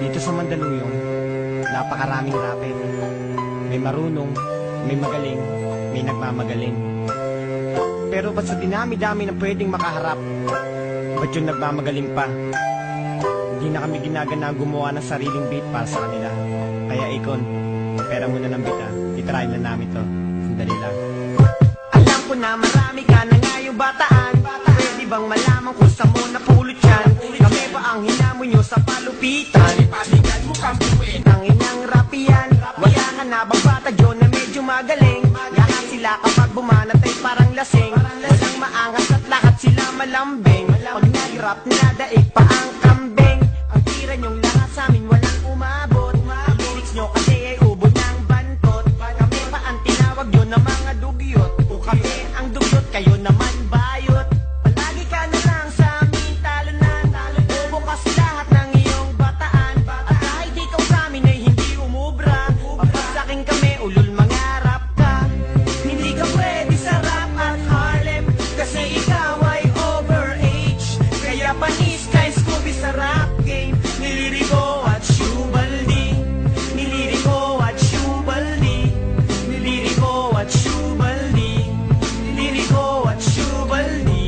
Dito sa Mandaluyong, napakaraming rapper. May marunong, may magaling, may nagmamagaling. Pero ba't sa dinami-dami na pwedeng makaharap, ba't yung nagmamagaling pa? Hindi na kami ginagana gumawa ng sariling beat para sa kanila. Kaya Ikon, pera muna ng beat, itry na namin to. Sandali lang. Alam ko na marami ka na ngayong bataan. Pwede bang malaman kung saan mo napulot yan? Kami ba ang hinamon nyo sa palupitan? Palingan mo kang buwin. Ang inang rapi yan. Wala ka na bang bata dyan na medyo magaling? Lahat sila kapag bumanat ay parang lasing. Walang maangas at lahat sila malambing. Pag nag-rap na daig pa ang kambing. Ang tira nyong lahat sa amin walang umabot. Ang lyrics nyo kasi ay ubod ng bantot. Kami pa ang tinawag nyo na mga dugyot. O kami ang dugyot, kayo naman bayot. Palagi ka na lang sa amin talunan. Bobo kasi lahat ng iyong bataan. At kahit ikaw sa amin ay hindi umubra. Papasakin kami, ulul mangarap ka. Hindi ka pwede sa rap at Harlem, kasi ikaw ay overage. Kaya panis kay Scooby sa rap game. Niliriko at Shubaldi. Niliriko at Shubaldi. Niliriko at Shubaldi. Niliriko at Shubaldi.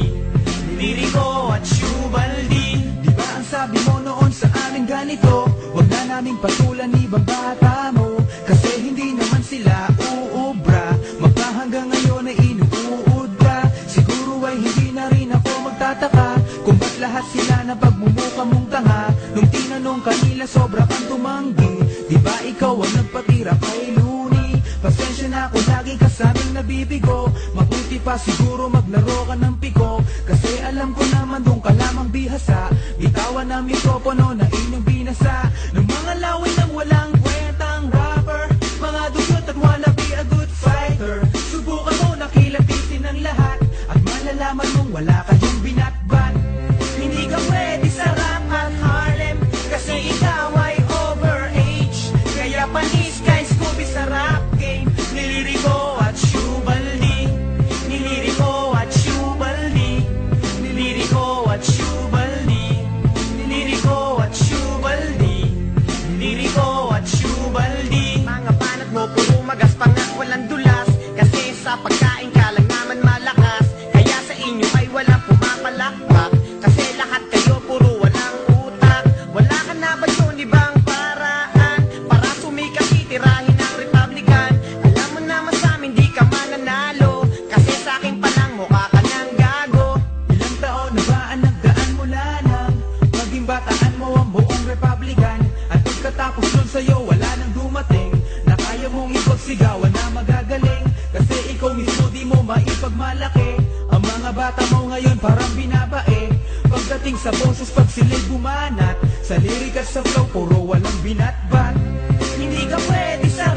Niliriko at Shubaldi. Di ba ang sabi mo noon sa amin ganito? Huwag na naming patulan ibang bata mo, kasi hindi naman sila uubra. Magpahanggang ngayon ay inuud ka. Siguro ay hindi na rin ako magtataka kung ba't lahat sila na pagmumuka mong tanga. Nung tinanong kanila sobra kang tumanggi. Di ba ikaw ang nagpatira kay Looney? Pasensya na kung lagi ka saming nabibigo. Mabuti pa siguro maglaro ka ng piko, kasi alam ko naman doon ka lamang bihasa. Bitawan ng mikropono na inyong binasa ng mga laway ng walang kwentang rapper. Mga dugot at wanna be a good fighter. Subukan mo na kilatisin ang lahat at malalaman mong wala kayong binatbat. Hindi ka pwede sa rap at Harlem, kasi ikaw ay overage. Kaya panis kay Scooby sa rap game. Niliriko at Shubaldi. Niliriko at Shubaldi. Niliriko at Shubaldi. Niliriko at Shubaldi. Niliriko at Shubaldi. Mga banat mo puro magaspang at walang dulas, kasi sa pagkain ka lang naman malakas. Kaya sa inyo ay walang pumapalakpak, kasi lahat kayo puro walang utak. Wala ka na ba yun ibang paraan para sumikat, titirahin ang Republican? Alam mo naman sa amin di ka mananalo, kasi sa akin pa lang mukha ka ng gago. Ilang taon na ba ang nagdaan mula nang maging bataan mo ang buong Republican? At pagkatapos nun sa'yo wala nang dumating na kaya mong ipagsigawan na magagaling, kasi ikaw mismo di mo maipagmalaki. Ang mga bata mo ngayon parang binabae. Pagdating sa boses pag sila'y bumanat, sa lirik at sa flow puro walang binatbat. Hindi ka pwede sa